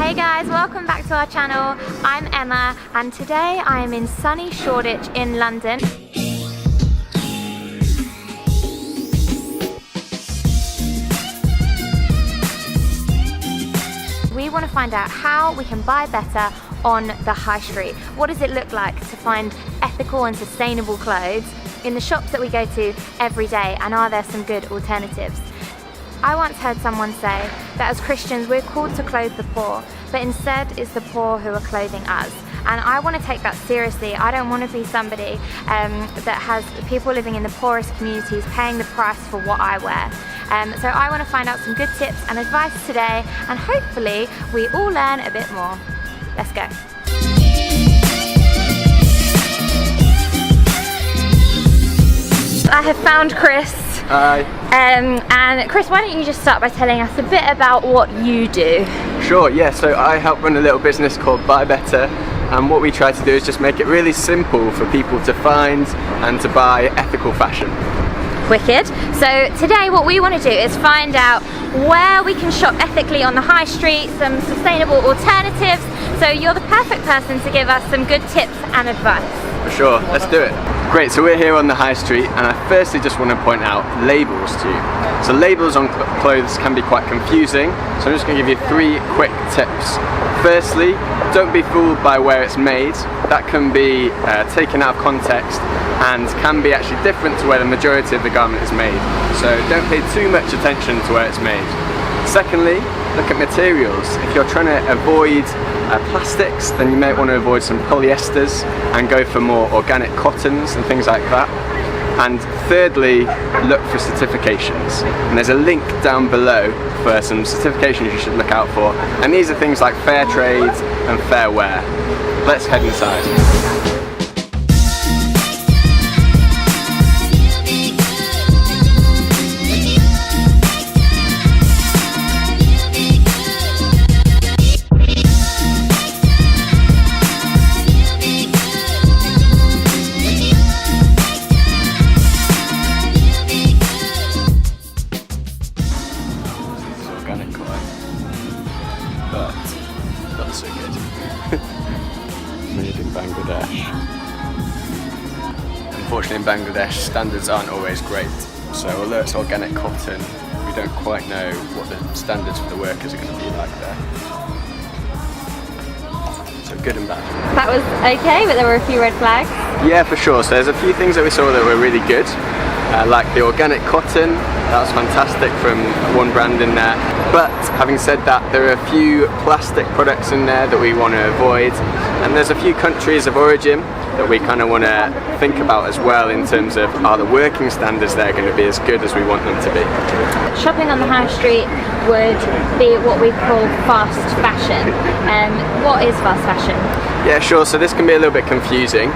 Hey guys, welcome back to our channel. I'm Emma and today I am in sunny Shoreditch in London. We want to find out how we can buy better on the high street. What does it look like to find ethical and sustainable clothes in the shops that we go to every day, and are there some good alternatives? I once heard someone say that as Christians we're called to clothe the poor, but instead it's the poor who are clothing us. And I want to take that seriously. I don't want to be somebody that has people living in the poorest communities paying the price for what I wear. So I want to find out some good tips and advice today, and hopefully we all learn a bit more. Let's go. I have found Chris. Hi. And Chris, why don't you just start by telling us a bit about what you do? Sure, yeah, so I help run a little business called Buy Better, and what we try to do is just make it really simple for people to find and to buy ethical fashion. Wicked. So today what we want to do is find out where we can shop ethically on the high street, some sustainable alternatives. So you're the perfect person to give us some good tips and advice. For sure, let's do it. Great, so we're here on the high street, and I firstly just want to point out labels to you. So labels on clothes can be quite confusing, so I'm just going to give you 3 quick tips. Firstly, don't be fooled by where it's made. That can be taken out of context and can be actually different to where the majority of the garment is made. So don't pay too much attention to where it's made. Secondly, look at materials. If you're trying to avoid plastics, then you might want to avoid some polyesters and go for more organic cottons and things like that. And thirdly, look for certifications. And there's a link down below for some certifications you should look out for. And these are things like fair trade and fair wear. Let's head inside. But not so good. Made in Bangladesh. Unfortunately in Bangladesh standards aren't always great, so although it's organic cotton, we don't quite know what the standards for the workers are going to be like there. So good and bad. That was okay, but there were a few red flags. Yeah, for sure. So there's a few things that we saw that were really good, like the organic cotton. That was fantastic from one brand in there. But having said that, there are a few plastic products in there that we want to avoid, and there's a few countries of origin that we kind of want to think about as well, in terms of, are the working standards there going to be as good as we want them to be? Shopping on the high street would be what we call fast fashion. What is fast fashion? Yeah, sure. So this can be a little bit confusing,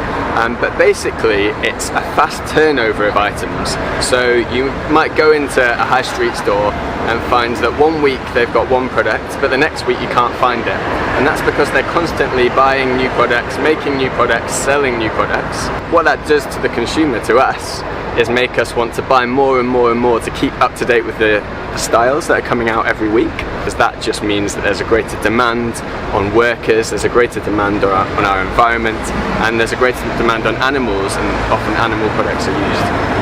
but basically it's a fast turnover of items. So you might go into a high street store and find that one week they've got one product, but the next week you can't find it. And that's because they're constantly buying new products, making new products, selling new products. What that does to the consumer, to us, is make us want to buy more and more and more to keep up to date with the styles that are coming out every week, because that just means that there's a greater demand on workers, there's a greater demand on our environment, and there's a greater demand on animals, and often animal products are used.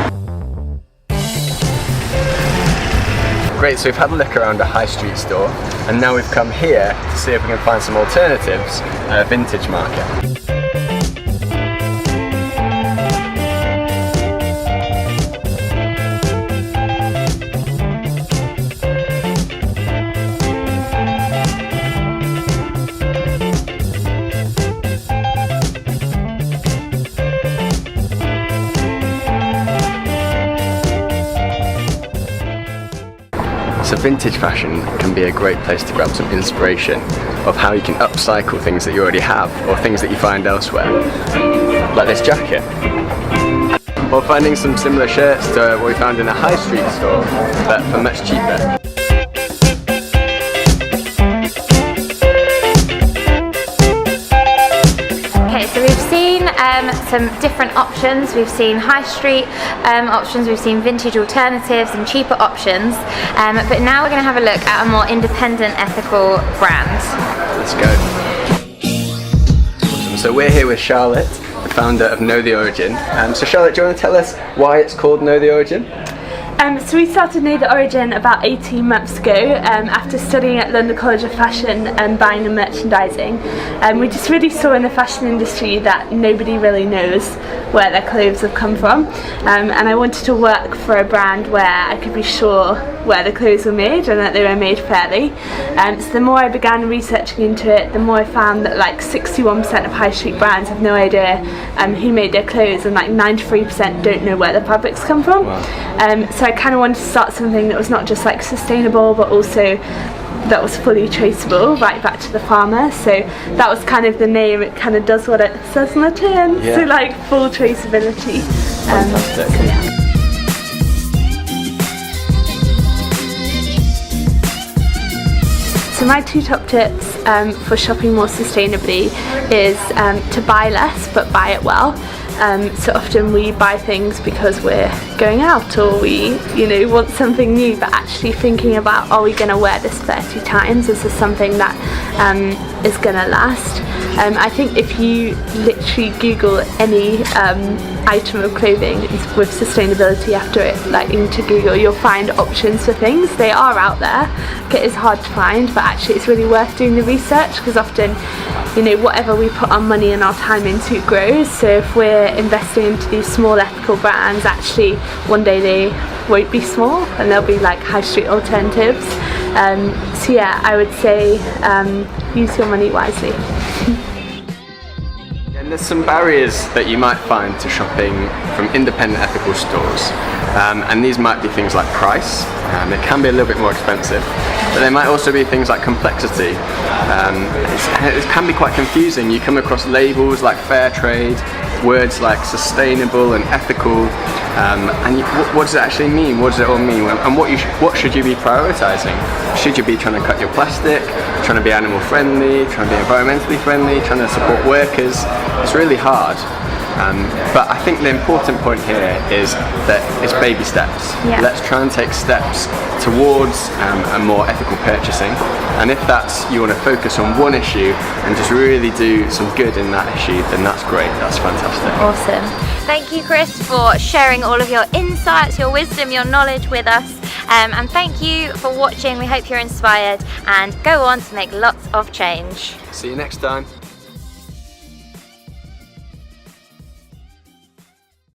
Great, so we've had a look around a high street store, and now we've come here to see if we can find some alternatives at a vintage market. So vintage fashion can be a great place to grab some inspiration of how you can upcycle things that you already have, or things that you find elsewhere. Like this jacket. Or finding some similar shirts to what we found in a high street store, but for much cheaper. Okay, so we've seen some different options. We've seen high street options, we've seen vintage alternatives and cheaper options, but now we're going to have a look at a more independent ethical brand. Let's go. Awesome. So we're here with Charlotte, the founder of Know The Origin. So Charlotte, do you want to tell us why it's called Know The Origin? So we started Know The Origin about 18 months ago after studying at London College of Fashion and buying and merchandising. We just really saw in the fashion industry that nobody really knows where their clothes have come from, and I wanted to work for a brand where I could be sure where the clothes were made and that they were made fairly. So the more I began researching into it, the more I found that like 61% of high street brands have no idea who made their clothes, and like 93% don't know where the fabrics come from. Wow. So I kind of wanted to start something that was not just like sustainable, but also that was fully traceable right back to the farmer. So that was kind of the name. It kind of does what it says on the tin. Yeah. So like full traceability. Fantastic. So, yeah. So my two top tips for shopping more sustainably is to buy less but buy it well. So often we buy things because we're going out or we, want something new, but actually thinking about, are we going to wear this 30 times? Is this something that is going to last? I think if you literally Google any item of clothing with sustainability after it, like into Google, you'll find options for things. They are out there. It is hard to find, but actually it's really worth doing the research, because often, whatever we put our money and our time into grows. So if we're investing into these small ethical brands, actually one day they won't be small and they'll be like high street alternatives. So yeah, I would say use your money wisely. And there's some barriers that you might find to shopping from independent ethical stores, and these might be things like price. It can be a little bit more expensive, but there might also be things like complexity. It can be quite confusing. You come across labels like fair trade, words like sustainable and ethical, and what does it actually mean? What does it all mean? And what should you be prioritising? Should you be trying to cut your plastic, trying to be animal friendly, trying to be environmentally friendly, trying to support workers? It's really hard. But I think the important point here is that it's baby steps. Yeah. Let's try and take steps towards a more ethical purchasing, and if that's, you want to focus on one issue and just really do some good in that issue, then that's great, that's fantastic. Awesome. Thank you, Chris, for sharing all of your insights, your wisdom, your knowledge with us, and thank you for watching. We hope you're inspired and go on to make lots of change. See you next time.